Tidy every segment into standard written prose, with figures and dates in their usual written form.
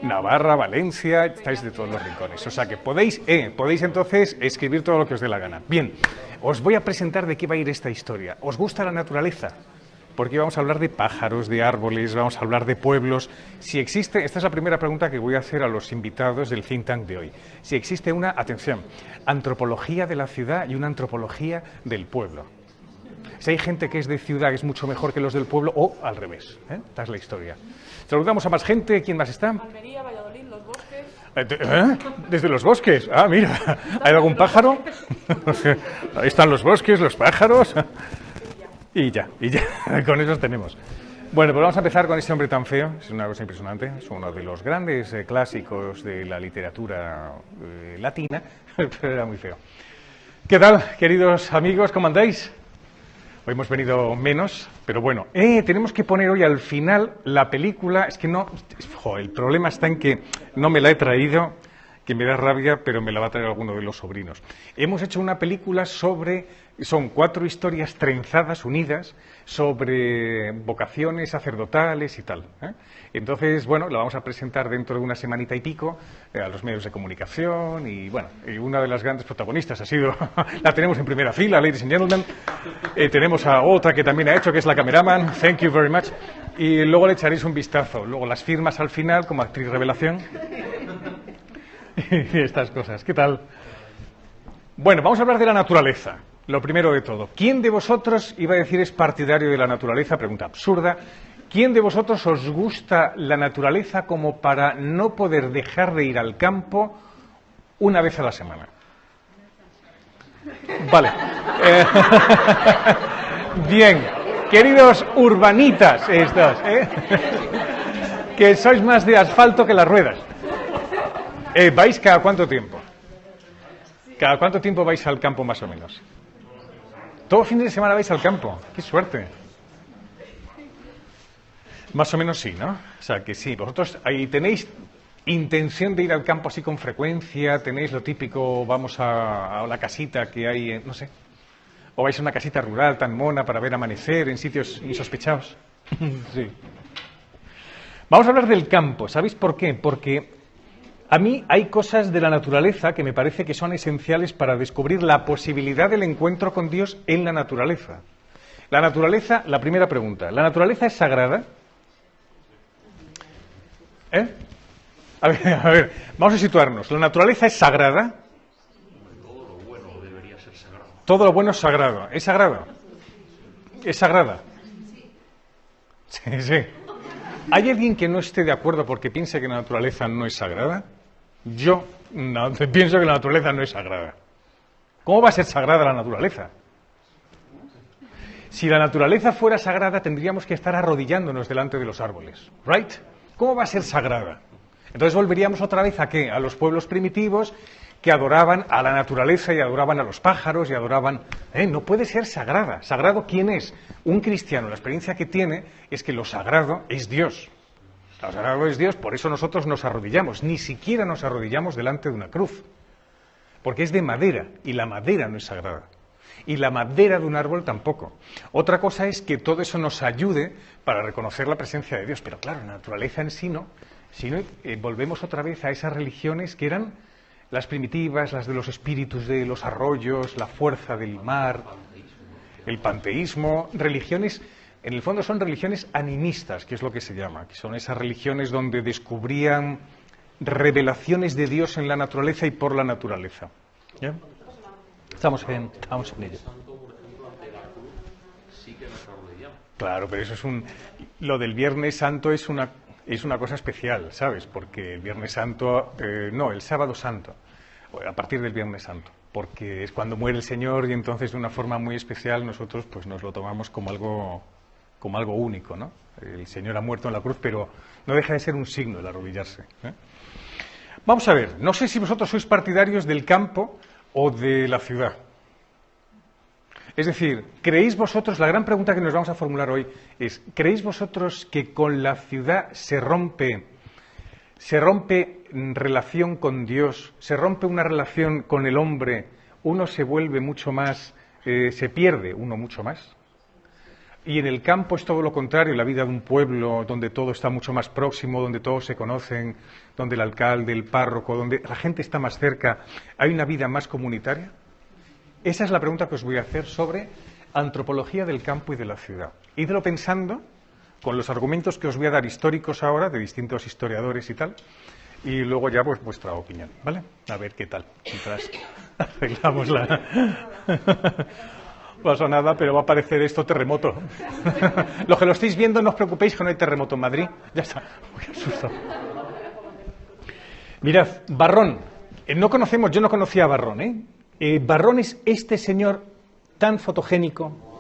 Navarra, Valencia, estáis de todos los rincones. O sea que podéis entonces escribir todo lo que os dé la gana. Bien, os voy a presentar de qué va a ir esta historia. ¿Os gusta la naturaleza? Porque vamos a hablar de pájaros, de árboles, vamos a hablar de pueblos. Si existe, esta es la primera pregunta que voy a hacer a los invitados del think tank de hoy. Si existe una, atención, antropología de la ciudad y una antropología del pueblo. Si hay gente que es de ciudad que es mucho mejor que los del pueblo, o al revés. Esta es la historia. Saludamos a más gente. ¿Quién más está? Almería, Valladolid, Los Bosques. Desde los bosques. Ah, mira. ¿Hay algún pájaro? Ahí están los bosques, los pájaros. Y ya. Con esos tenemos. Bueno, pues vamos a empezar con este hombre tan feo. Es una cosa impresionante. Es uno de los grandes clásicos de la literatura latina, pero era muy feo. ¿Qué tal, queridos amigos? ¿Cómo andáis? Hoy hemos venido menos, pero bueno, tenemos que poner hoy al final la película. Es que no, el problema está en que no me la he traído, que me da rabia, pero me la va a traer alguno de los sobrinos. Hemos hecho una película son 4 historias trenzadas, unidas, sobre vocaciones sacerdotales y tal. Entonces, bueno, la vamos a presentar dentro de una semanita y pico a los medios de comunicación y, bueno, y una de las grandes protagonistas ha sido, la tenemos en primera fila, ladies and gentlemen. Tenemos a otra que también ha hecho, que es la cameraman, thank you very much. Y luego le echaréis un vistazo. Luego las firmas al final como actriz revelación. Y estas cosas. ¿Qué tal? Bueno, vamos a hablar de la naturaleza. Lo primero de todo. ¿Quién de vosotros, iba a decir, es partidario de la naturaleza? Pregunta absurda. ¿Quién de vosotros os gusta la naturaleza como para no poder dejar de ir al campo una vez a la semana? Vale. Bien. Queridos urbanitas estos, que sois más de asfalto que las ruedas. ¿Vais cada cuánto tiempo? ¿Cada cuánto tiempo vais al campo más o menos? ¿Todo fin de semana vais al campo? ¡Qué suerte! Más o menos sí, ¿no? O sea, que sí. ¿Vosotros ahí tenéis intención de ir al campo así con frecuencia? ¿Tenéis lo típico, vamos a la casita que hay, no sé? ¿O vais a una casita rural tan mona para ver amanecer en sitios insospechados? Sí. Vamos a hablar del campo. ¿Sabéis por qué? Porque a mí hay cosas de la naturaleza que me parece que son esenciales para descubrir la posibilidad del encuentro con Dios en la naturaleza. La naturaleza, la primera pregunta, ¿la naturaleza es sagrada? A ver, vamos a situarnos. ¿La naturaleza es sagrada? Todo lo bueno debería ser sagrado. Todo lo bueno es sagrado. ¿Es sagrado? ¿Es sagrada? Sí. ¿Hay alguien que no esté de acuerdo porque piense que la naturaleza no es sagrada? Yo no, pienso que la naturaleza no es sagrada. ¿Cómo va a ser sagrada la naturaleza? Si la naturaleza fuera sagrada, tendríamos que estar arrodillándonos delante de los árboles. ¿Right? ¿Cómo va a ser sagrada? Entonces volveríamos otra vez ¿a qué? A los pueblos primitivos que adoraban a la naturaleza y adoraban a los pájaros y adoraban... No puede ser sagrada. ¿Sagrado quién es? Un cristiano. La experiencia que tiene es que lo sagrado es Dios. Lo sagrado es Dios, por eso nosotros nos arrodillamos. Ni siquiera nos arrodillamos delante de una cruz. Porque es de madera y la madera no es sagrada. Y la madera de un árbol tampoco. Otra cosa es que todo eso nos ayude para reconocer la presencia de Dios. Pero claro, la naturaleza en sí no. Si no, volvemos otra vez a esas religiones que eran las primitivas, las de los espíritus de los arroyos, la fuerza del mar, el panteísmo. Religiones, en el fondo son religiones animistas, que es lo que se llama. Que son esas religiones donde descubrían revelaciones de Dios en la naturaleza y por la naturaleza. ¿Ya? Estamos en ello. Claro, pero eso es lo del Viernes Santo es una cosa especial, ¿sabes? Porque el Viernes Santo, el Sábado Santo, a partir del Viernes Santo, porque es cuando muere el Señor y entonces de una forma muy especial nosotros pues nos lo tomamos como algo único, ¿no? El Señor ha muerto en la cruz, pero no deja de ser un signo el arrodillarse. Vamos a ver, no sé si vosotros sois partidarios del campo o de la ciudad. Es decir, ¿creéis vosotros, la gran pregunta que nos vamos a formular hoy es, ¿creéis vosotros que con la ciudad se rompe relación con Dios, se rompe una relación con el hombre, uno se vuelve mucho más, se pierde uno mucho más? Y en el campo es todo lo contrario, la vida de un pueblo donde todo está mucho más próximo, donde todos se conocen, donde el alcalde, el párroco, donde la gente está más cerca. ¿Hay una vida más comunitaria? Esa es la pregunta que os voy a hacer sobre antropología del campo y de la ciudad. Idlo pensando con los argumentos que os voy a dar históricos ahora, de distintos historiadores y tal, y luego ya pues vuestra opinión, ¿vale? A ver qué tal, mientras arreglamos la... No pasa nada, pero va a aparecer esto terremoto. Los que lo estáis viendo, no os preocupéis que no hay terremoto en Madrid. Ya está. Uy, qué asusto. Mirad, Varrón. Yo no conocía a Varrón, ¿eh? Varrón es este señor tan fotogénico.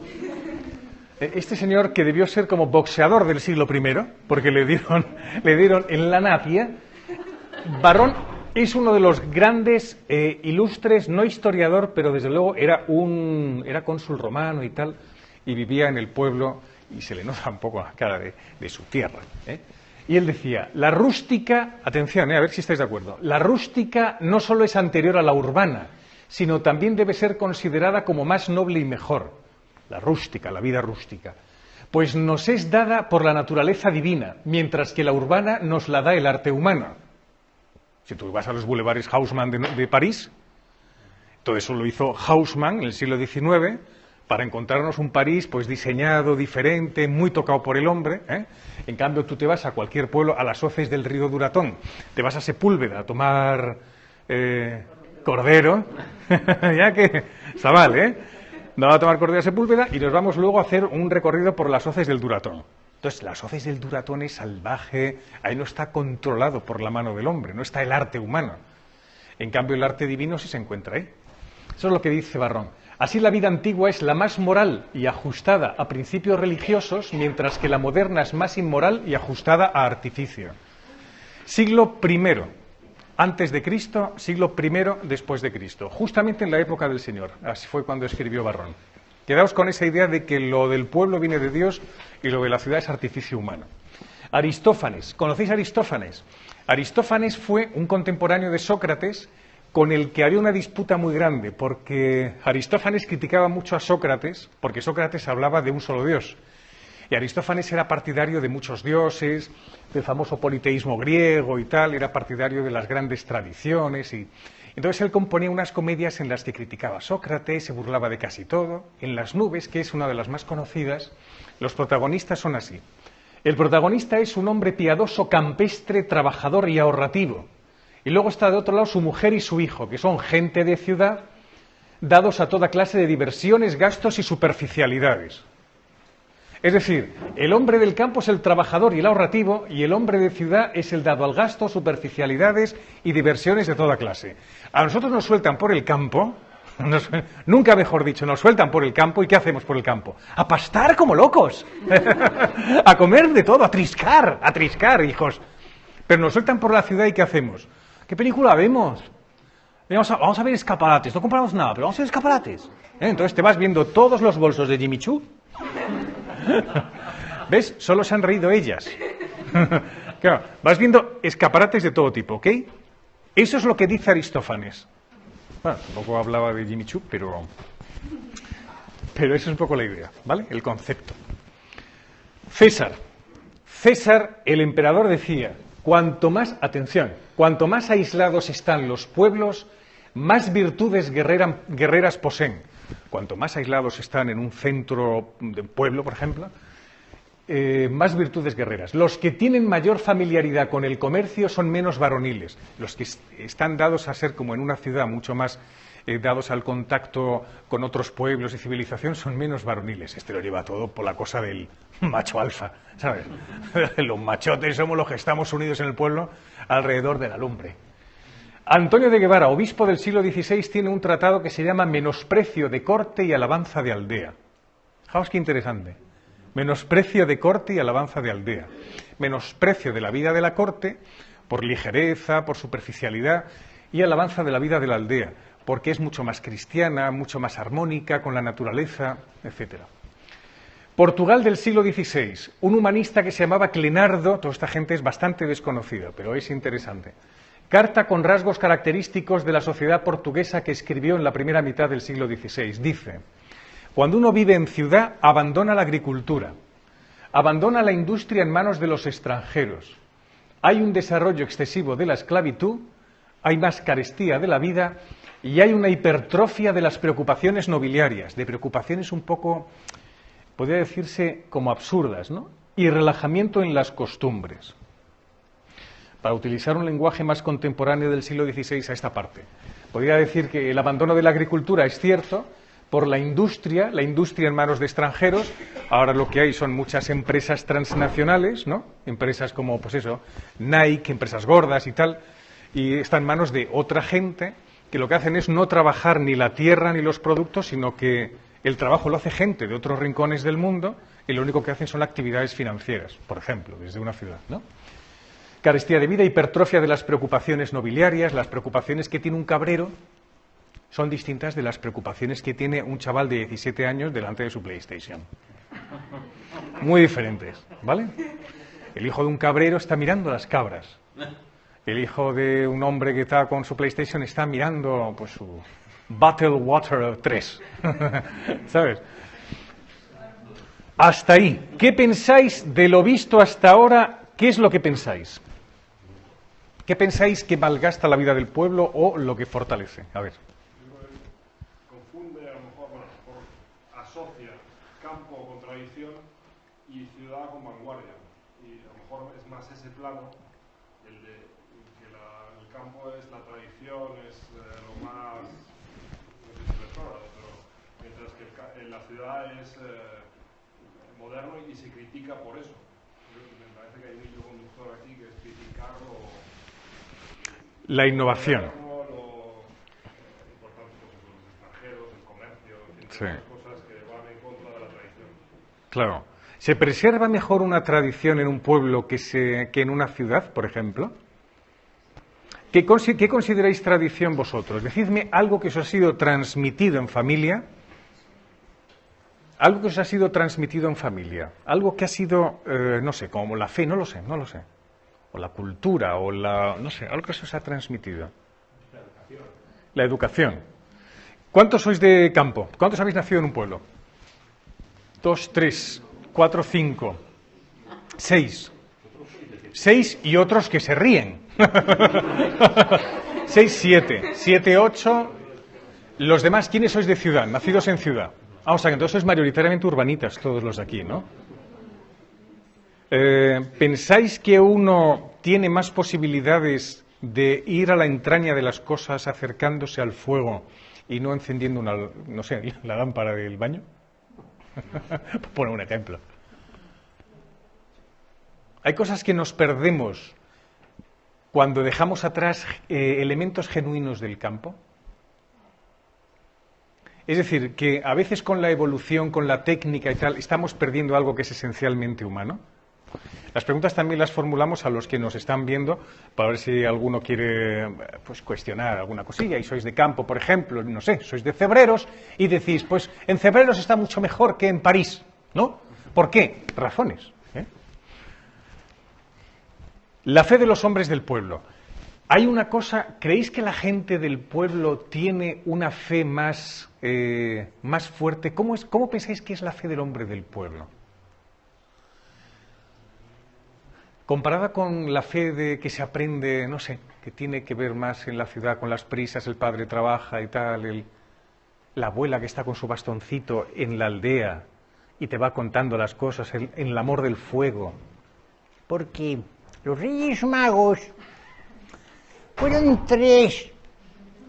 Este señor que debió ser como boxeador del siglo I, porque le dieron en la napia. Varrón es uno de los grandes, ilustres, no historiador, pero desde luego era cónsul romano y tal, y vivía en el pueblo, y se le nota un poco la cara de su tierra, ¿eh? Y él decía, la rústica, atención, a ver si estáis de acuerdo, la rústica no solo es anterior a la urbana, sino también debe ser considerada como más noble y mejor. La rústica, la vida rústica. Pues nos es dada por la naturaleza divina, mientras que la urbana nos la da el arte humano. Si tú vas a los bulevares Haussmann de París, todo eso lo hizo Haussmann en el siglo XIX para encontrarnos un París pues diseñado, diferente, muy tocado por el hombre, ¿eh? En cambio, tú te vas a cualquier pueblo, a las hoces del río Duratón, te vas a Sepúlveda a tomar cordero, ya que está mal, ¿eh? No va a tomar cordero a Sepúlveda y nos vamos luego a hacer un recorrido por las hoces del Duratón. Entonces, las hoces del Duratón es salvaje, ahí no está controlado por la mano del hombre, no está el arte humano. En cambio, el arte divino sí se encuentra ahí. Eso es lo que dice Varrón. Así la vida antigua es la más moral y ajustada a principios religiosos, mientras que la moderna es más inmoral y ajustada a artificio. Siglo I antes de Cristo, siglo I después de Cristo, justamente en la época del Señor. Así fue cuando escribió Varrón. Quedaos con esa idea de que lo del pueblo viene de Dios y lo de la ciudad es artificio humano. Aristófanes, ¿conocéis a Aristófanes? Aristófanes fue un contemporáneo de Sócrates con el que había una disputa muy grande, porque Aristófanes criticaba mucho a Sócrates, porque Sócrates hablaba de un solo Dios. Y Aristófanes era partidario de muchos dioses, del famoso politeísmo griego y tal, era partidario de las grandes tradiciones y... Entonces él componía unas comedias en las que criticaba a Sócrates, se burlaba de casi todo. En Las nubes, que es una de las más conocidas, los protagonistas son así. El protagonista es un hombre piadoso, campestre, trabajador y ahorrativo. Y luego está de otro lado su mujer y su hijo, que son gente de ciudad, dados a toda clase de diversiones, gastos y superficialidades. Es decir, el hombre del campo es el trabajador y el ahorrativo, y el hombre de ciudad es el dado al gasto, superficialidades y diversiones de toda clase. A nosotros nos sueltan por el campo, nunca mejor dicho, nos sueltan por el campo, ¿y qué hacemos por el campo? A pastar como locos, a comer de todo, a triscar, hijos. Pero nos sueltan por la ciudad, ¿y qué hacemos? ¿Qué película vemos? Vamos a ver escaparates, no compramos nada, pero vamos a ver escaparates. Entonces te vas viendo todos los bolsos de Jimmy Choo. ¿Ves? Solo se han reído ellas. Claro, vas viendo escaparates de todo tipo, ¿ok? Eso es lo que dice Aristófanes. Bueno, tampoco hablaba de Jimmy Choo, pero esa es un poco la idea, ¿vale? El concepto. César, el emperador, decía, cuanto más aislados están los pueblos, más virtudes guerreras poseen. Cuanto más aislados están en un centro de un pueblo, por ejemplo, más virtudes guerreras. Los que tienen mayor familiaridad con el comercio son menos varoniles. Los que están dados a ser, como en una ciudad, mucho más dados al contacto con otros pueblos y civilización, son menos varoniles. Este lo lleva todo por la cosa del macho alfa, ¿sabes? Los machotes somos los que estamos unidos en el pueblo alrededor de la lumbre. Antonio de Guevara, obispo del siglo XVI, tiene un tratado que se llama Menosprecio de corte y alabanza de aldea. Fijaos qué interesante. Menosprecio de corte y alabanza de aldea. Menosprecio de la vida de la corte por ligereza, por superficialidad, y alabanza de la vida de la aldea, porque es mucho más cristiana, mucho más armónica con la naturaleza, etc. Portugal del siglo XVI, un humanista que se llamaba Clenardo, toda esta gente es bastante desconocida, pero es interesante. Carta con rasgos característicos de la sociedad portuguesa que escribió en la primera mitad del siglo XVI. Dice, Cuando uno vive en ciudad, abandona la agricultura, abandona la industria en manos de los extranjeros. Hay un desarrollo excesivo de la esclavitud, hay más carestía de la vida y hay una hipertrofia de las preocupaciones nobiliarias, de preocupaciones un poco, podría decirse, como absurdas, ¿no? Y relajamiento en las costumbres. Para utilizar un lenguaje más contemporáneo del siglo XVI a esta parte. Podría decir que el abandono de la agricultura es cierto por la industria en manos de extranjeros. Ahora lo que hay son muchas empresas transnacionales, ¿no? Empresas como, pues eso, Nike, empresas gordas y tal, y está en manos de otra gente que lo que hacen es no trabajar ni la tierra ni los productos, sino que el trabajo lo hace gente de otros rincones del mundo y lo único que hacen son actividades financieras, por ejemplo, desde una ciudad, ¿no? Carestía de vida, hipertrofia de las preocupaciones nobiliarias, las preocupaciones que tiene un cabrero son distintas de las preocupaciones que tiene un chaval de 17 años delante de su PlayStation. Muy diferentes, ¿vale? El hijo de un cabrero está mirando las cabras. El hijo de un hombre que está con su PlayStation está mirando pues su Battle Water 3. ¿Sabes? Hasta ahí. ¿Qué pensáis de lo visto hasta ahora? ¿Qué es lo que pensáis? ¿Qué pensáis que malgasta la vida del pueblo o lo que fortalece? A ver. Confunde, a lo mejor, asocia campo con tradición y ciudad con vanguardia. Y a lo mejor es más ese plano, el de que el campo es la tradición, es lo más, no sé si retrógrado, pero mientras que la ciudad es moderno y se critica por eso. Me parece que hay un hilo conductor aquí que es criticarlo. La innovación. Sí. Cosas que van en contra de la tradición. Claro. ¿Se preserva mejor una tradición en un pueblo que en una ciudad, por ejemplo? ¿Qué consideráis tradición vosotros? Decidme algo que os ha sido transmitido en familia. Algo que os ha sido transmitido en familia. Algo que ha sido, no sé, como la fe, no lo sé. O la cultura, o no sé, algo que se os ha transmitido. La educación. La educación. ¿Cuántos sois de campo? ¿Cuántos habéis nacido en un pueblo? 2, 3, 4, 5, 6. 6 y otros que se ríen. 6, 7. 7, 8. Los demás, ¿quiénes sois de ciudad? Nacidos en ciudad. O sea, que entonces sois mayoritariamente urbanitas, todos los de aquí, ¿no? ¿Pensáis que uno tiene más posibilidades de ir a la entraña de las cosas acercándose al fuego y no encendiendo la lámpara del baño? Por poner un ejemplo. Hay cosas que nos perdemos cuando dejamos atrás elementos genuinos del campo. Es decir, que a veces con la evolución, con la técnica y tal, estamos perdiendo algo que es esencialmente humano. Las preguntas también las formulamos a los que nos están viendo para ver si alguno quiere pues, cuestionar alguna cosilla. Y sois de campo, por ejemplo, no sé, sois de Cebreros y decís, pues en Cebreros está mucho mejor que en París, ¿no? ¿Por qué? Razones. La fe de los hombres del pueblo. Hay una cosa, ¿creéis que la gente del pueblo tiene una fe más fuerte? ¿Cómo pensáis que es la fe del hombre del pueblo? Comparada con la fe que se aprende, no sé, que tiene que ver más en la ciudad con las prisas, el padre trabaja y tal, la abuela que está con su bastoncito en la aldea y te va contando las cosas, en el amor del fuego. Porque los Reyes Magos fueron 3.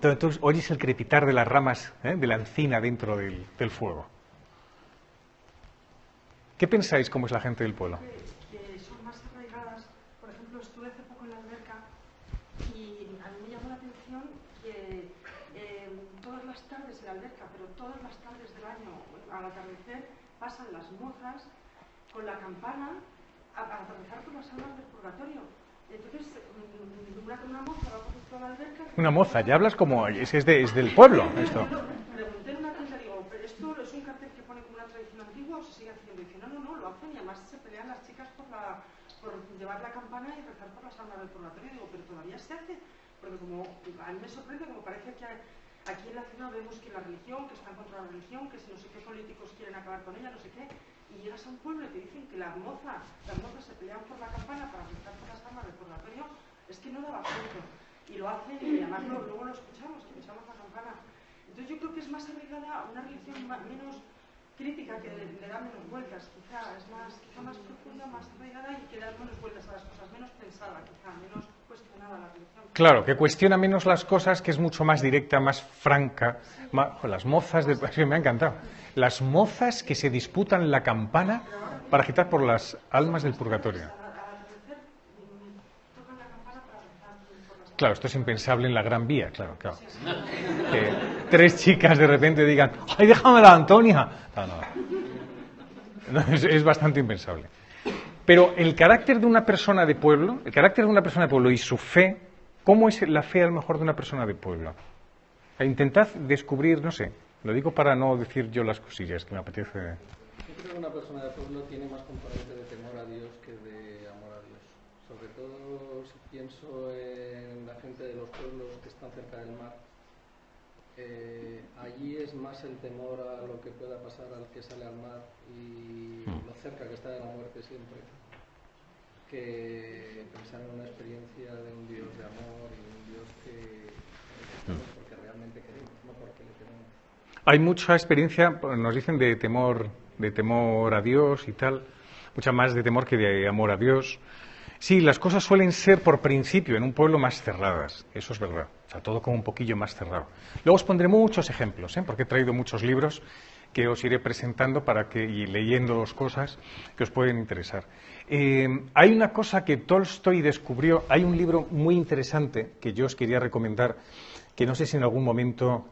Entonces oyes el crepitar de las ramas de la encina dentro del fuego. ¿Qué pensáis cómo es la gente del pueblo? Son más arraigadas. Por ejemplo, estuve hace poco en la alberca y a mí me llamó la atención que todas las tardes en la alberca, pero todas las tardes del año, al atardecer, pasan las mozas con la campana a atravesar por las almas del purgatorio. Entonces, una moza va por toda la alberca. Una moza, ya hablas como es del pueblo esto. Pregunté en una tienda, digo, ¿pero esto es un cartel que pone como una tradición antigua o se sigue haciendo? Y dice, no, lo hacen y además se pelean las chicas por llevar la campana y rezar por las almas del purgatorio. Digo, pero todavía se hace, porque como a mí me sorprende, como parece que Aquí en la ciudad vemos que la religión, que están contra la religión, que si no sé qué políticos quieren acabar con ella, no sé qué, y llegas a un pueblo y te dicen que las mozas se pelean por la campana para gritar por las armas del purgatorio, es que no daba fruto. Y lo hacen y además luego lo escuchamos la campana. Entonces yo creo que es más arraigada una religión menos crítica, que le da menos vueltas, quizá más profunda, más arraigada y que da menos vueltas a las cosas, menos pensada, quizá, menos cuestionada la religión. Claro, que cuestiona menos las cosas, que es mucho más directa, más franca. Las mozas, me ha encantado. Las mozas que se disputan la campana para agitar por las almas del purgatorio. Claro, esto es impensable en la Gran Vía, claro. Que 3 chicas de repente digan, ¡ay, déjamela, Antonia! No, es bastante impensable. Pero el carácter de una persona de pueblo, y su fe, ¿cómo es la fe a lo mejor de una persona de pueblo? Intentad descubrir, no sé, lo digo para no decir yo las cosillas que me apetece. Yo creo que una persona de pueblo tiene más componente de temor a Dios que de amor a Dios. Sobre todo si pienso en la gente de los pueblos que están cerca del mar. Allí es más el temor a lo que pueda pasar al que sale al mar y lo cerca que está de la muerte siempre, que pensar en una experiencia de un Dios de amor y un Dios que porque realmente queremos, no porque le tenemos. Hay mucha experiencia, nos dicen, de temor a Dios y tal, mucha más de temor que de amor a Dios. Sí, las cosas suelen ser por principio en un pueblo más cerradas, eso es verdad, o sea, todo como un poquillo más cerrado. Luego os pondré muchos ejemplos, porque he traído muchos libros que os iré presentando y leyendo cosas que os pueden interesar. Hay una cosa que Tolstoy descubrió, hay un libro muy interesante que yo os quería recomendar, que no sé si en algún momento...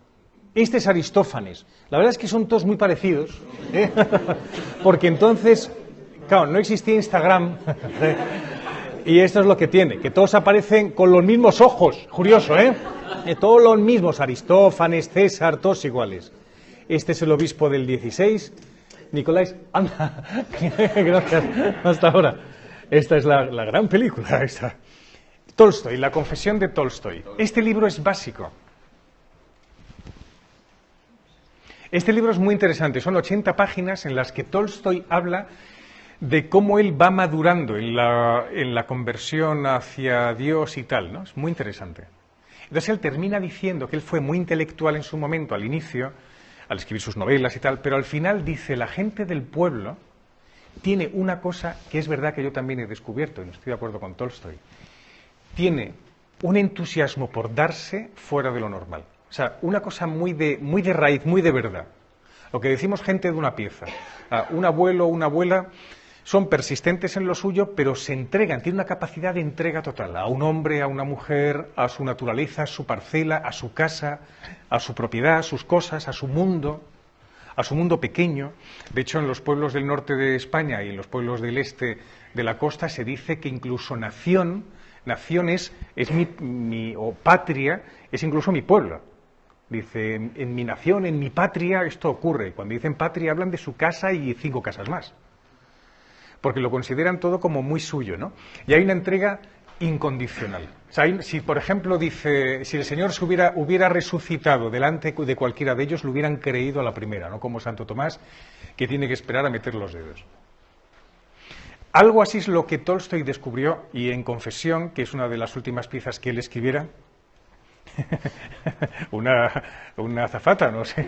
Este es Aristófanes. La verdad es que son todos muy parecidos, porque entonces, claro, no existía Instagram, y esto es lo que tiene, que todos aparecen con los mismos ojos, curioso, todos los mismos, Aristófanes, César, todos iguales. Este es el obispo del 16, Nicolás, anda, gracias, hasta ahora. Esta es la gran película, esta. Tolstoy, la confesión de Tolstoy. Este libro es básico. Este libro es muy interesante, son 80 páginas en las que Tolstoy habla de cómo él va madurando en la conversión hacia Dios y tal, ¿no? Es muy interesante. Entonces él termina diciendo que él fue muy intelectual en su momento, al inicio, al escribir sus novelas y tal, pero al final dice, la gente del pueblo tiene una cosa que es verdad que yo también he descubierto, y no estoy de acuerdo con Tolstoy, tiene un entusiasmo por darse fuera de lo normal. O sea, una cosa muy de raíz, muy de verdad. Lo que decimos gente de una pieza. Un abuelo o una abuela son persistentes en lo suyo, pero se entregan, tienen una capacidad de entrega total a un hombre, a una mujer, a su naturaleza, a su parcela, a su casa, a su propiedad, a sus cosas, a su mundo pequeño. De hecho, en los pueblos del norte de España y en los pueblos del este de la costa se dice que incluso nación es o patria, es incluso mi pueblo. Dice, en mi nación, en mi patria, esto ocurre. Cuando dicen patria hablan de su casa y 5 casas más. Porque lo consideran todo como muy suyo, ¿no? Y hay una entrega incondicional. O sea, si, por ejemplo, dice, si el Señor se hubiera resucitado delante de cualquiera de ellos, lo hubieran creído a la primera, no como Santo Tomás, que tiene que esperar a meter los dedos. Algo así es lo que Tolstoy descubrió, y en Confesión, que es una de las últimas piezas que él escribiera, una azafata, no sé,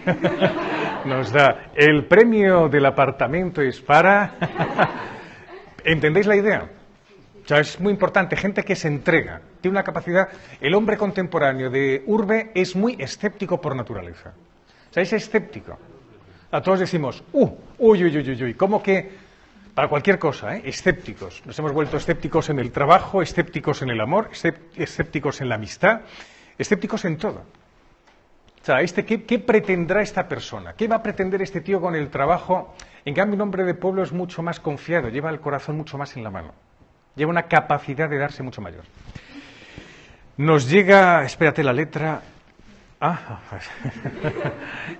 nos da el premio del apartamento es para... ¿Entendéis la idea? O sea, es muy importante, gente que se entrega, tiene una capacidad... El hombre contemporáneo de urbe es muy escéptico por naturaleza. O sea, es escéptico. A todos decimos, uy, ¿cómo que? Para cualquier cosa, escépticos. Nos hemos vuelto escépticos en el trabajo, escépticos en el amor, escépticos en la amistad, escépticos en todo. O sea, ¿qué pretendrá esta persona? ¿Qué va a pretender este tío con el trabajo? En cambio, un hombre de pueblo es mucho más confiado, lleva el corazón mucho más en la mano. Lleva una capacidad de darse mucho mayor. Nos llega, espérate la letra...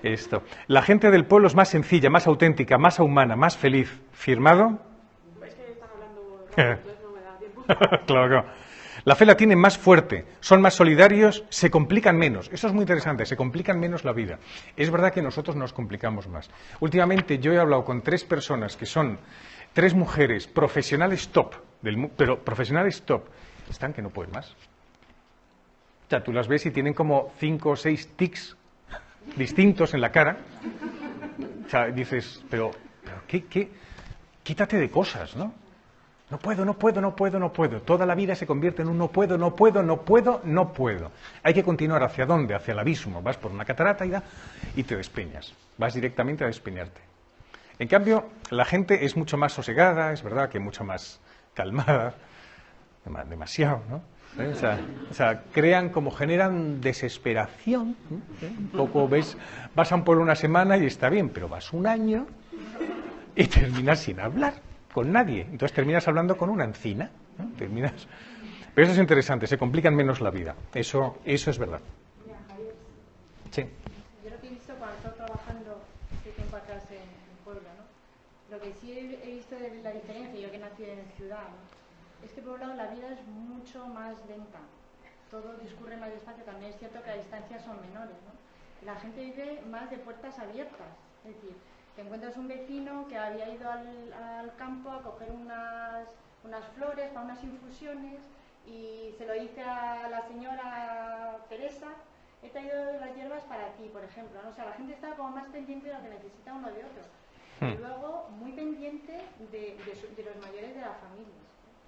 Esto. La gente del pueblo es más sencilla, más auténtica, más humana, más feliz. ¿Firmado? Es que están hablando, entonces no me da tiempo. Claro. La fe la tienen más fuerte, son más solidarios, se complican menos. Eso es muy interesante, se complican menos la vida. Es verdad que nosotros nos complicamos más. Últimamente yo he hablado con 3 personas que son 3 mujeres profesionales top, pero profesionales top, están que no pueden más. O sea, tú las ves y tienen como 5 o 6 tics distintos en la cara. O sea, dices, pero ¿qué? Quítate de cosas, ¿no? No puedo. Toda la vida se convierte en un no puedo. Hay que continuar. ¿Hacia dónde? Hacia el abismo. Vas por una catarata y te despeñas. Vas directamente a despeñarte. En cambio, la gente es mucho más sosegada, es verdad que mucho más calmada, demasiado, ¿no? O sea, generan desesperación, ¿no? Un poco vas a un pueblo una semana y está bien, pero vas un año y terminas sin hablar con nadie. Entonces terminas hablando con una encina, ¿no? Pero eso es interesante, se complican menos la vida. Eso es verdad. Mira, Javier, Sí. yo lo que he visto cuando estoy trabajando este tiempo atrás en Puebla, ¿no? Lo que sí he visto de la diferencia, yo que nací en ciudad, ¿no? Es que por un lado la vida es mucho más lenta, todo discurre más despacio. También es cierto que las distancias son menores, ¿no? La gente vive más de puertas abiertas, es decir, te encuentras un vecino que había ido al campo a coger unas flores para unas infusiones y se lo dice a la señora Teresa: he traído las hierbas para ti, por ejemplo, ¿no? O sea, la gente está como más pendiente de lo que necesita uno de otro. Y luego muy pendiente de los mayores de la familia.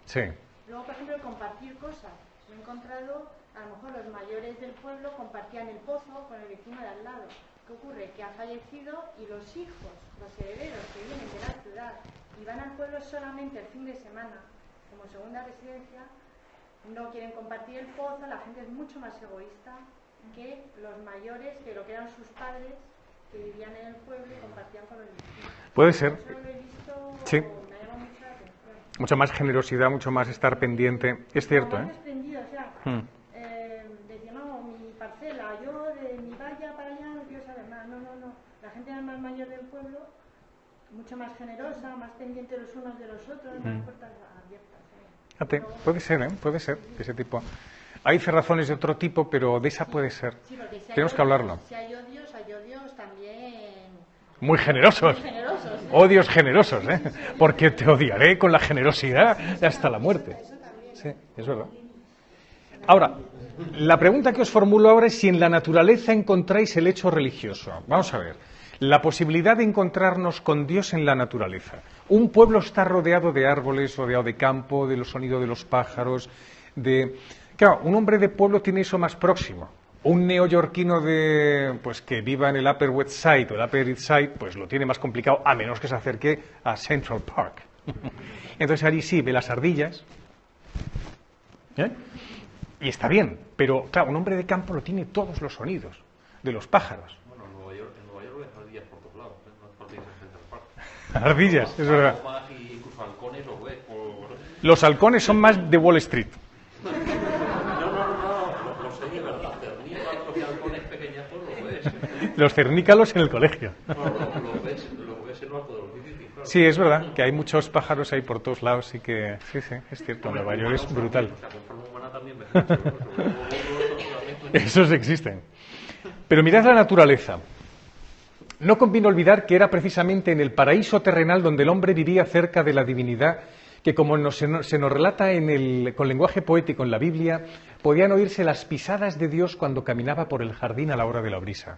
Sí. Luego, por ejemplo, compartir cosas. Lo he encontrado, a lo mejor los mayores del pueblo compartían el pozo con el vecino de al lado. ¿Qué ocurre? Que ha fallecido y los hijos, los herederos que vienen de la ciudad y van al pueblo solamente el fin de semana, como segunda residencia, no quieren compartir el pozo. La gente es mucho más egoísta que los mayores, que lo que eran sus padres, que vivían en el pueblo y compartían con los vecinos. Puede ser. Eso lo he visto, Sí. me ha llamado mucho la atención. Mucha más generosidad, mucho más estar pendiente. Es cierto, Como ¿eh? más desprendido, o sea, decir, no, mi parcela, yo de mi valla para allá no quiero saber nada. No. La gente más mayor del pueblo, mucho más generosa, más pendiente los unos de los otros, más puertas abiertas. Fíjate, puede ser, ¿eh? Puede ser, ese tipo. Hay cerrazones de otro tipo, pero de esa puede ser. Sí, porque si hay Tenemos que odios, hablarlo. Si hay odios también Muy generosos. muy generosos. Odios generosos, ¿eh? Porque te odiaré con la generosidad hasta la muerte. Sí, es verdad. Ahora, la pregunta que os formulo ahora es si en la naturaleza encontráis el hecho religioso. Vamos a ver. La posibilidad de encontrarnos con Dios en la naturaleza. Un pueblo está rodeado de árboles, rodeado de campo, de los sonidos de los pájaros, Claro, un hombre de pueblo tiene eso más próximo. Un neoyorquino pues que viva en el Upper West Side o el Upper East Side, pues lo tiene más complicado, a menos que se acerque a Central Park. Entonces allí sí, ve las ardillas, ¿eh? Y está bien, pero claro, un hombre de campo lo tiene todos los sonidos de los pájaros. Bueno, en Nueva York ves ardillas por todos lados, ¿eh? No es parte de Central Park. Ardillas, es verdad. Palomas y incluso halcones los ves Los halcones son más de Wall Street. No, lo sé de verdad. Ternícalos y halcones pequeñazos los ves. Los cernícalos en el colegio. No, los ves en lo alto de los edificios, claro. Sí, es verdad que hay muchos pájaros ahí por todos lados y que... Sí, es cierto, Nueva York es brutal. O sea, con forma humana también ves. Esos existen. Pero mirad la naturaleza. No conviene olvidar que era precisamente en el paraíso terrenal donde el hombre vivía cerca de la divinidad, que como se nos relata con lenguaje poético en la Biblia, podían oírse las pisadas de Dios cuando caminaba por el jardín a la hora de la brisa.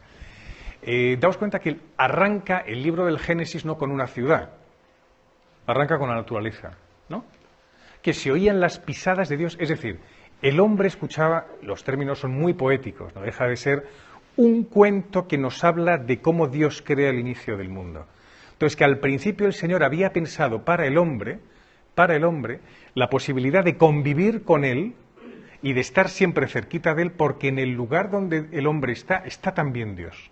Daos cuenta que arranca el libro del Génesis no con una ciudad, arranca con la naturaleza, ¿no? Que se oían las pisadas de Dios, es decir, el hombre escuchaba, los términos son muy poéticos, no deja de ser un cuento que nos habla de cómo Dios crea el inicio del mundo. Entonces, que al principio el Señor había pensado para el hombre, la posibilidad de convivir con Él y de estar siempre cerquita de Él, porque en el lugar donde el hombre está también Dios.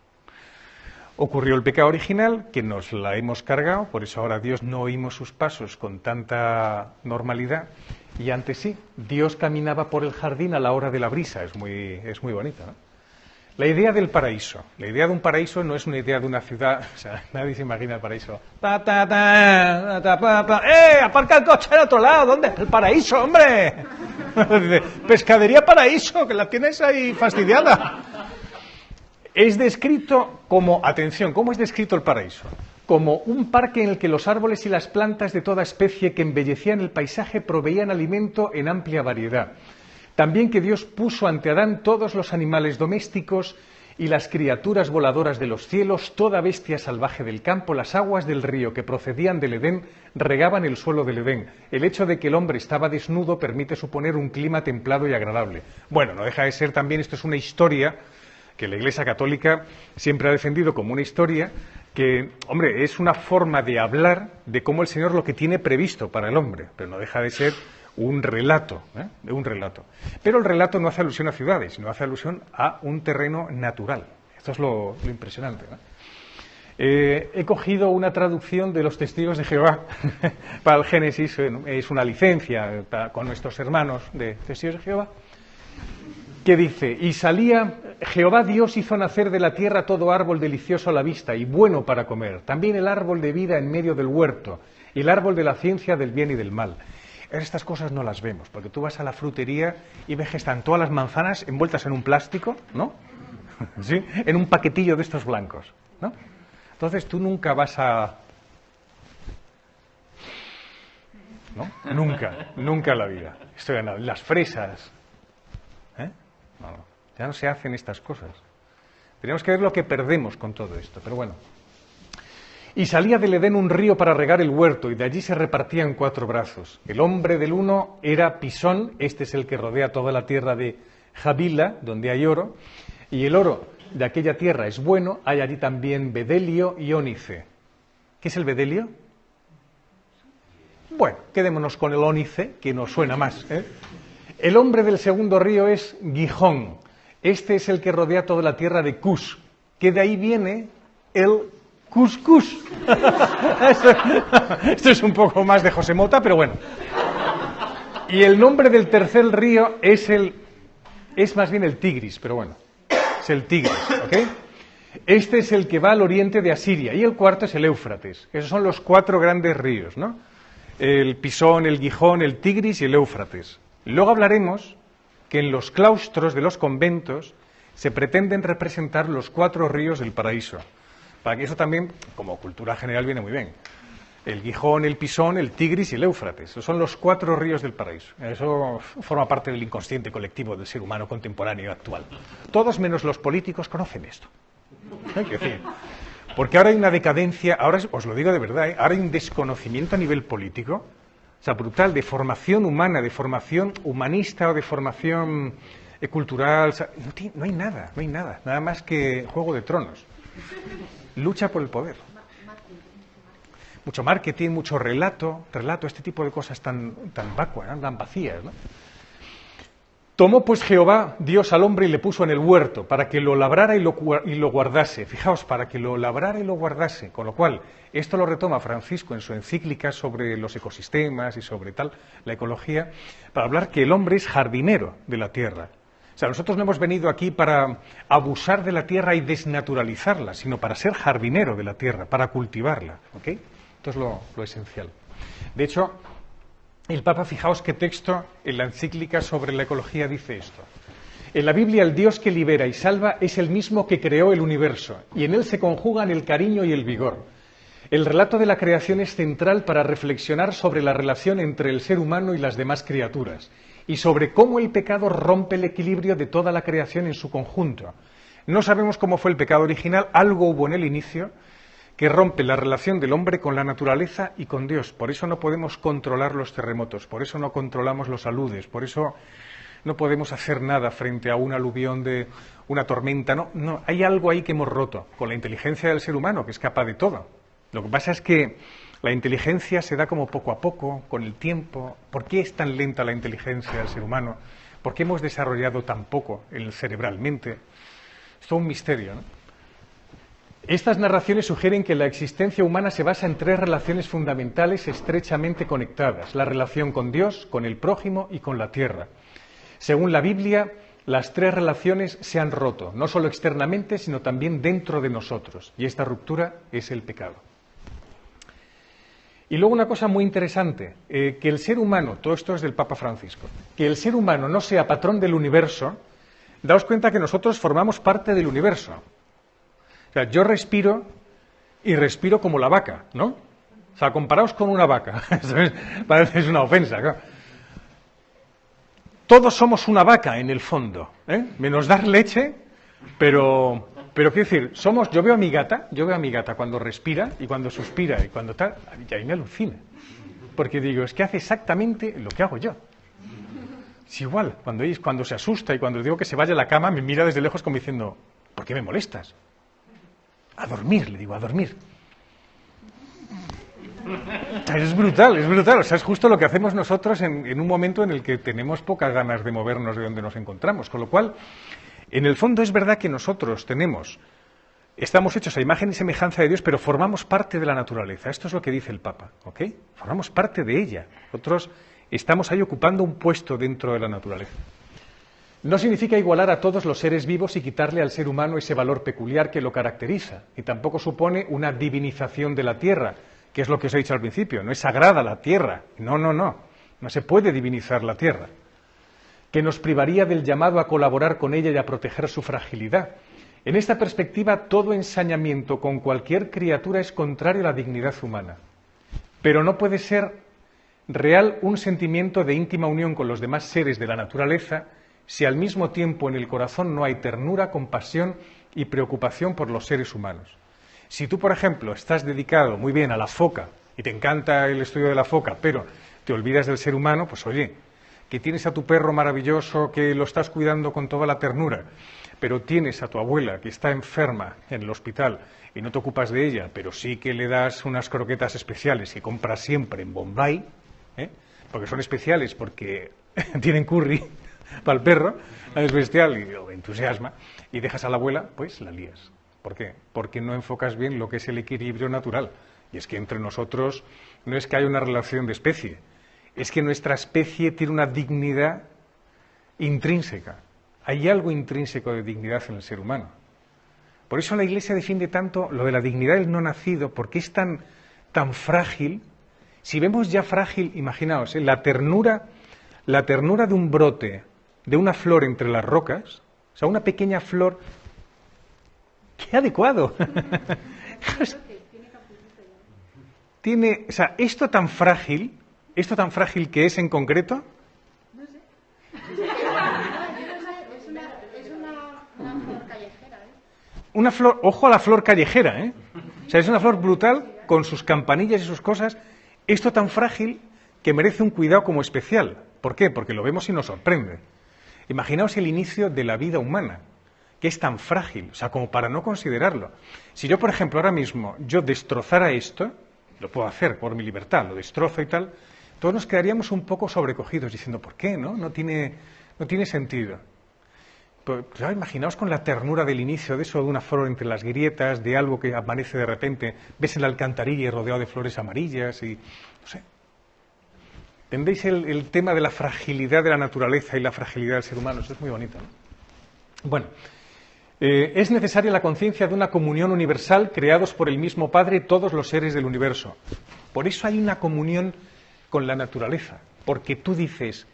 Ocurrió el pecado original, que nos la hemos cargado, por eso ahora Dios no oímos sus pasos con tanta normalidad, y antes sí, Dios caminaba por el jardín a la hora de la brisa, es muy bonito, ¿no? La idea del paraíso. La idea de un paraíso no es una idea de una ciudad. O sea, nadie se imagina el paraíso. ¡Aparca el coche al otro lado! ¿Dónde? ¡El paraíso, hombre! Pescadería Paraíso, que la tienes ahí fastidiada. Es descrito como, atención, ¿cómo es descrito el paraíso? Como un parque en el que los árboles y las plantas de toda especie que embellecían el paisaje proveían alimento en amplia variedad. También que Dios puso ante Adán todos los animales domésticos y las criaturas voladoras de los cielos, toda bestia salvaje del campo, las aguas del río que procedían del Edén regaban el suelo del Edén. El hecho de que el hombre estaba desnudo permite suponer un clima templado y agradable. Bueno, no deja de ser también, esto es una historia que la Iglesia Católica siempre ha defendido como una historia que, hombre, es una forma de hablar de cómo el Señor lo que tiene previsto para el hombre, pero no deja de ser un relato, un relato. Pero el relato no hace alusión a ciudades, sino hace alusión a un terreno natural. Esto es lo impresionante, ¿no? He cogido una traducción de los Testigos de Jehová para el Génesis, es una licencia con nuestros hermanos de Testigos de Jehová, que dice, y salía, Jehová Dios hizo nacer de la tierra todo árbol delicioso a la vista y bueno para comer, también el árbol de vida en medio del huerto, y el árbol de la ciencia del bien y del mal. Estas cosas no las vemos, porque tú vas a la frutería y ves que están todas las manzanas envueltas en un plástico, ¿no? ¿Sí? En un paquetillo de estos blancos, ¿no? Entonces tú nunca vas a... ¿no? Nunca en la vida. Estoy en las fresas. No, ya no se hacen estas cosas. Tenemos que ver lo que perdemos con todo esto, pero bueno. Y salía del Edén un río para regar el huerto, y de allí se repartía en 4 brazos. El hombre del uno era Pisón, este es el que rodea toda la tierra de Javila, donde hay oro, y el oro de aquella tierra es bueno, hay allí también bedelio y ónice. ¿Qué es el bedelio? Bueno, quedémonos con el ónice, que nos suena más, ¿eh? El hombre del segundo río es Gijón, este es el que rodea toda la tierra de Cus, que de ahí viene el cuscús. Esto es un poco más de José Mota, pero bueno. Y el nombre del tercer río es más bien el Tigris, pero bueno, es el Tigris, ¿ok? Este es el que va al oriente de Asiria, y el cuarto es el Éufrates. Esos son los 4 grandes ríos, ¿no? El Pisón, el Gijón, el Tigris y el Éufrates. Luego hablaremos que en los claustros de los conventos se pretenden representar los 4 ríos del paraíso. Para que eso también, como cultura general, viene muy bien. El Gijón, el Pisón, el Tigris y el Éufrates. Esos son los 4 ríos del paraíso. Eso forma parte del inconsciente colectivo del ser humano contemporáneo actual. Todos menos los políticos conocen esto. Hay que decir. Porque ahora hay una decadencia, ahora os lo digo de verdad, ahora hay un desconocimiento a nivel político, o sea, brutal, de formación humana, de formación humanista o de formación cultural. O sea, no hay nada más que Juego de Tronos. Lucha por el poder. Mucho marketing, mucho relato, este tipo de cosas tan vacuas, ¿no? Tan vacías, ¿no? Tomó pues Jehová, Dios al hombre, y le puso en el huerto, para que lo labrara y lo guardase. Fijaos, para que lo labrara y lo guardase. Con lo cual, esto lo retoma Francisco en su encíclica sobre los ecosistemas y sobre la ecología, para hablar que el hombre es jardinero de la tierra. O sea, nosotros no hemos venido aquí para abusar de la tierra y desnaturalizarla, sino para ser jardinero de la tierra, para cultivarla, ¿ok? Esto es lo esencial. De hecho, el Papa, fijaos qué texto en la encíclica sobre la ecología dice esto. En la Biblia el Dios que libera y salva es el mismo que creó el universo, y en él se conjugan el cariño y el vigor. El relato de la creación es central para reflexionar sobre la relación entre el ser humano y las demás criaturas, y sobre cómo el pecado rompe el equilibrio de toda la creación en su conjunto. No sabemos cómo fue el pecado original, algo hubo en el inicio que rompe la relación del hombre con la naturaleza y con Dios. Por eso no podemos controlar los terremotos, por eso no controlamos los aludes, por eso no podemos hacer nada frente a un aluvión de una tormenta. No, hay algo ahí que hemos roto con la inteligencia del ser humano, que es capaz de todo. Lo que pasa es que la inteligencia se da como poco a poco, con el tiempo. ¿Por qué es tan lenta la inteligencia del ser humano? ¿Por qué hemos desarrollado tan poco cerebralmente? Es todo un misterio, ¿no? Estas narraciones sugieren que la existencia humana se basa en 3 relaciones fundamentales estrechamente conectadas: la relación con Dios, con el prójimo y con la tierra. Según la Biblia, las tres relaciones se han roto, no solo externamente, sino también dentro de nosotros. Y esta ruptura es el pecado. Y luego una cosa muy interesante, que el ser humano, todo esto es del Papa Francisco, que el ser humano no sea patrón del universo, daos cuenta que nosotros formamos parte del universo. O sea, yo respiro y respiro como la vaca, ¿no? O sea, comparaos con una vaca, parece es una ofensa, claro. Todos somos una vaca en el fondo, menos dar leche, pero quiero decir, yo veo a mi gata cuando respira y cuando suspira y cuando tal, y ahí me alucina, porque digo, es que hace exactamente lo que hago yo. Es igual, cuando se asusta y cuando digo que se vaya a la cama, me mira desde lejos como diciendo, ¿por qué me molestas? A dormir, le digo, a dormir. Es brutal, o sea, es justo lo que hacemos nosotros en un momento en el que tenemos pocas ganas de movernos de donde nos encontramos, con lo cual, en el fondo es verdad que nosotros estamos hechos a imagen y semejanza de Dios, pero formamos parte de la naturaleza, esto es lo que dice el Papa, ¿ok? Formamos parte de ella, nosotros estamos ahí ocupando un puesto dentro de la naturaleza. No significa igualar a todos los seres vivos y quitarle al ser humano ese valor peculiar que lo caracteriza, y tampoco supone una divinización de la tierra, que es lo que os he dicho al principio, no es sagrada la tierra, no se puede divinizar la tierra, que nos privaría del llamado a colaborar con ella y a proteger su fragilidad. En esta perspectiva, todo ensañamiento con cualquier criatura es contrario a la dignidad humana, pero no puede ser real un sentimiento de íntima unión con los demás seres de la naturaleza si al mismo tiempo en el corazón no hay ternura, compasión y preocupación por los seres humanos. Si tú, por ejemplo, estás dedicado muy bien a la foca y te encanta el estudio de la foca, pero te olvidas del ser humano, pues oye, que tienes a tu perro maravilloso, que lo estás cuidando con toda la ternura, pero tienes a tu abuela que está enferma en el hospital y no te ocupas de ella, pero sí que le das unas croquetas especiales que compras siempre en Bombay, porque son especiales, porque tienen curry para el perro, es bestial y lo entusiasma, y dejas a la abuela, pues la lías. ¿Por qué? Porque no enfocas bien lo que es el equilibrio natural. Y es que entre nosotros no es que haya una relación de especie, es que nuestra especie tiene una dignidad intrínseca. Hay algo intrínseco de dignidad en el ser humano. Por eso la Iglesia defiende tanto lo de la dignidad del no nacido, porque es tan frágil. Si vemos ya frágil, imaginaos, la ternura de un brote, de una flor entre las rocas, o sea, una pequeña flor. ¡Qué adecuado! O sea, esto tan frágil que es en concreto. No sé. Es una flor callejera, Una flor, ojo a la flor callejera, O sea, es una flor brutal con sus campanillas y sus cosas. Esto tan frágil que merece un cuidado como especial. ¿Por qué? Porque lo vemos y nos sorprende. Imaginaos el inicio de la vida humana, que es tan frágil, o sea, como para no considerarlo. Si yo, por ejemplo, ahora mismo, yo destrozara esto, lo puedo hacer por mi libertad, lo destrozo y tal, todos nos quedaríamos un poco sobrecogidos, diciendo, ¿por qué, no? No tiene sentido. Pero, claro, imaginaos con la ternura del inicio de eso, de una flor entre las grietas, de algo que aparece de repente, ves en la alcantarilla rodeado de flores amarillas y, no sé. ¿Entendéis el tema de la fragilidad de la naturaleza y la fragilidad del ser humano? Eso es muy bonito, ¿no? Bueno, es necesaria la conciencia de una comunión universal creados por el mismo Padre todos los seres del universo. Por eso hay una comunión con la naturaleza, porque tú dices,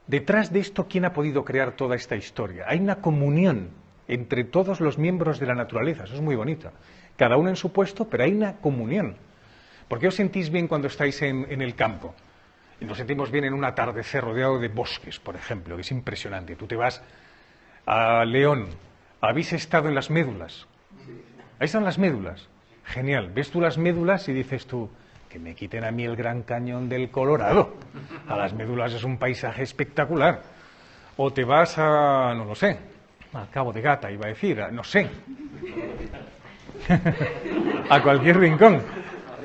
detrás de esto, ¿quién ha podido crear toda esta historia? Hay una comunión entre todos los miembros de la naturaleza, eso es muy bonito. Cada uno en su puesto, pero hay una comunión. ¿Por qué os sentís bien cuando estáis en el campo? Y nos sentimos bien en un atardecer rodeado de bosques, por ejemplo, que es impresionante. Tú te vas a León, habéis estado en las médulas. Ahí están las médulas. Genial. Ves tú las médulas y dices tú, que me quiten a mí el Gran Cañón del Colorado. A las médulas es un paisaje espectacular. O te vas a, no lo sé, al Cabo de Gata, iba a decir, no sé. A cualquier rincón.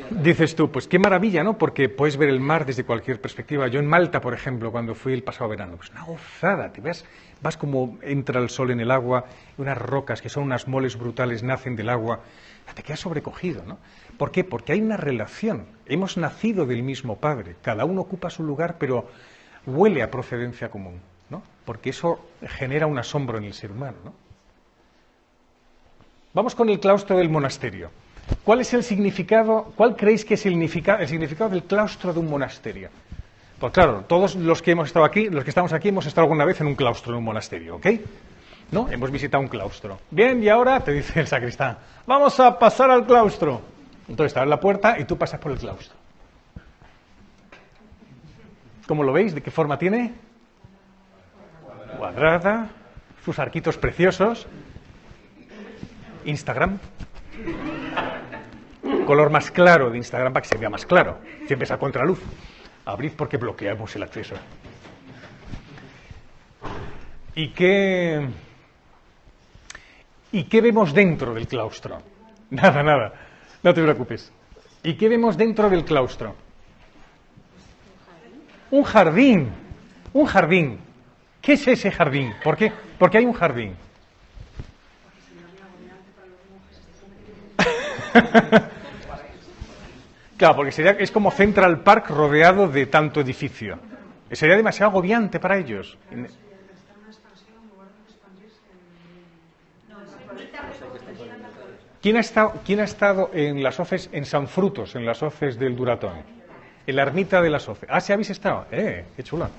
Dices tú, pues qué maravilla, ¿no? Porque puedes ver el mar desde cualquier perspectiva. Yo en Malta, por ejemplo, cuando fui el pasado verano, pues una gozada, te vas como entra el sol en el agua, y unas rocas que son unas moles brutales nacen del agua, te quedas sobrecogido, ¿no? ¿Por qué? Porque hay una relación, hemos nacido del mismo Padre, cada uno ocupa su lugar, pero huele a procedencia común. ¿no? Porque eso genera un asombro en el ser humano, ¿no? Vamos con el claustro del monasterio. ¿Cuál es el significado, cuál creéis que es el significado del claustro de un monasterio? Pues claro, todos los que hemos estado aquí, los que estamos aquí, hemos estado alguna vez en un claustro, en un monasterio, ¿ok? ¿No? Hemos visitado un claustro. Bien, y ahora te dice el sacristán, vamos a pasar al claustro. Entonces te abre la puerta y tú pasas por el claustro. ¿Cómo lo veis? ¿De qué forma tiene? Cuadrada, sus arquitos preciosos. Instagram. Color más claro de Instagram para que se vea más claro. Siempre es a contraluz. Abrid porque bloqueamos el acceso. ¿Y qué vemos dentro del claustro? Nada. No te preocupes. ¿Y qué vemos dentro del claustro? Un jardín. Un jardín. ¿Qué es ese jardín? ¿Por qué? Porque hay un jardín. Claro, porque es como Central Park rodeado de tanto edificio. Sería demasiado agobiante para ellos. ¿Quién ha estado en las hoces, en San Frutos, en las hoces del Duratón? En la ermita de las hoces. Ah, ¿sí habéis estado? Qué chula.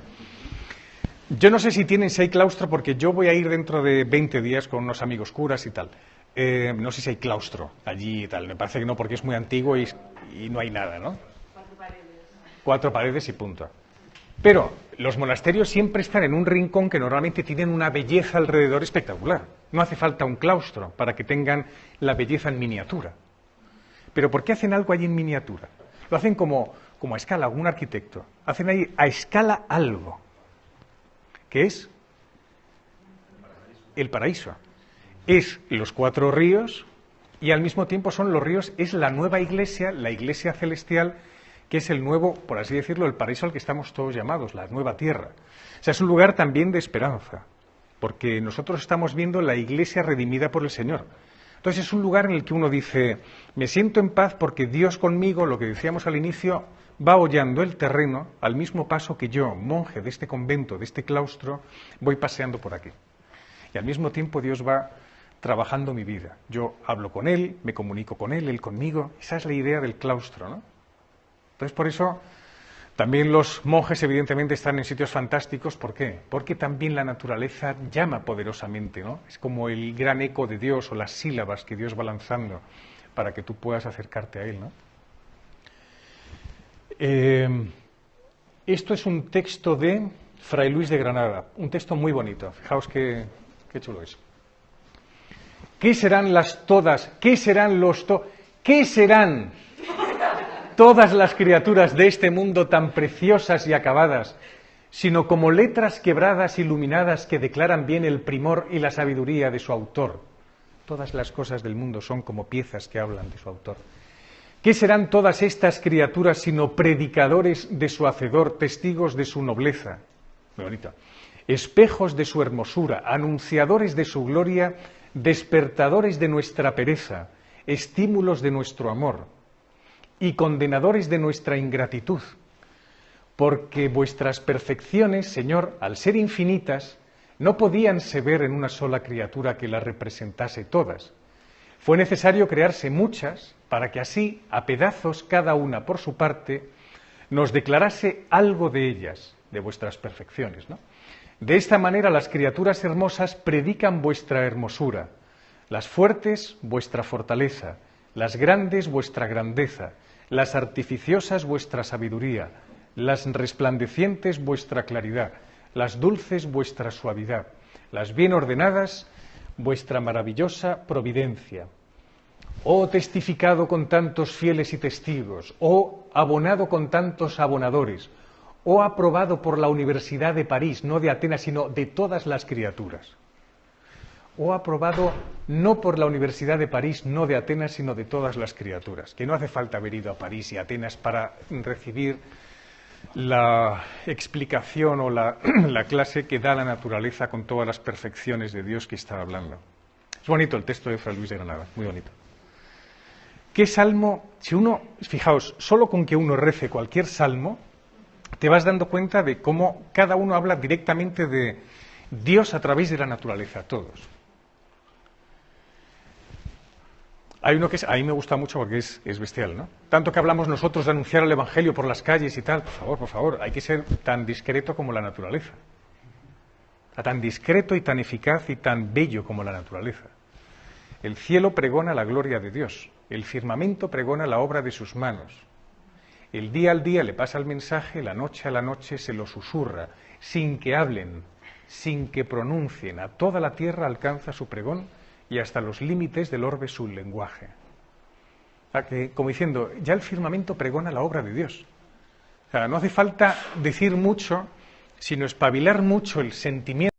Yo no sé si hay claustro, porque yo voy a ir dentro de 20 días con unos amigos curas y tal. No sé si hay claustro allí y tal. Me parece que no, porque es muy antiguo y no hay nada, ¿no? 4 paredes y punto. Pero los monasterios siempre están en un rincón que normalmente tienen una belleza alrededor espectacular. No hace falta un claustro para que tengan la belleza en miniatura. Pero ¿por qué hacen algo allí en miniatura? Lo hacen como a escala, un arquitecto. Hacen ahí a escala algo. ¿Qué es? El paraíso. Es los 4 ríos y al mismo tiempo son los ríos, es la nueva iglesia, la iglesia celestial, que es el nuevo, por así decirlo, el paraíso al que estamos todos llamados, la nueva tierra. O sea, es un lugar también de esperanza, porque nosotros estamos viendo la iglesia redimida por el Señor. Entonces es un lugar en el que uno dice, me siento en paz porque Dios conmigo, lo que decíamos al inicio, va hollando el terreno al mismo paso que yo, monje de este convento, de este claustro, voy paseando por aquí. Y al mismo tiempo Dios va trabajando mi vida. Yo hablo con Él, me comunico con Él conmigo. Esa es la idea del claustro, ¿no? Entonces, por eso, también los monjes, evidentemente, están en sitios fantásticos. ¿Por qué? Porque también la naturaleza llama poderosamente, ¿no? Es como el gran eco de Dios o las sílabas que Dios va lanzando para que tú puedas acercarte a Él, ¿no? Esto es un texto de Fray Luis de Granada, un texto muy bonito. Fijaos qué chulo es. ¿Qué serán todas las criaturas de este mundo tan preciosas y acabadas, sino como letras quebradas, iluminadas, que declaran bien el primor y la sabiduría de su autor? Todas las cosas del mundo son como piezas que hablan de su autor. ¿Qué serán todas estas criaturas sino predicadores de su Hacedor, testigos de su nobleza? Muy bonito. Espejos de su hermosura, anunciadores de su gloria, despertadores de nuestra pereza, estímulos de nuestro amor y condenadores de nuestra ingratitud, porque vuestras perfecciones, Señor, al ser infinitas, no podíanse ver en una sola criatura que las representase todas. Fue necesario crearse muchas para que así, a pedazos cada una por su parte, nos declarase algo de ellas, de vuestras perfecciones, ¿no? De esta manera las criaturas hermosas predican vuestra hermosura, las fuertes vuestra fortaleza, las grandes vuestra grandeza, las artificiosas vuestra sabiduría, las resplandecientes vuestra claridad, las dulces vuestra suavidad, las bien ordenadas vuestra maravillosa providencia. Oh testificado con tantos fieles y testigos, oh abonado con tantos abonadores, oh aprobado por la Universidad de París, no de Atenas, sino de todas las criaturas. O aprobado no por la Universidad de París, no de Atenas, sino de todas las criaturas. Que no hace falta haber ido a París y Atenas para recibir la explicación o la clase que da la naturaleza con todas las perfecciones de Dios que está hablando. Es bonito el texto de Fray Luis de Granada, muy bonito. ¿Qué salmo? Si uno, fijaos, solo con que uno rece cualquier salmo, te vas dando cuenta de cómo cada uno habla directamente de Dios a través de la naturaleza, todos. Hay uno que a mí me gusta mucho porque es bestial, ¿no? Tanto que hablamos nosotros de anunciar el Evangelio por las calles y tal, por favor, hay que ser tan discreto como la naturaleza. Tan discreto y tan eficaz y tan bello como la naturaleza. El cielo pregona la gloria de Dios, el firmamento pregona la obra de sus manos. El día al día le pasa el mensaje, la noche a la noche se lo susurra, sin que hablen, sin que pronuncien. A toda la tierra alcanza su pregón y hasta los límites del orbe su lenguaje. O sea, que, como diciendo, ya el firmamento pregona la obra de Dios. O sea, no hace falta decir mucho, sino espabilar mucho el sentimiento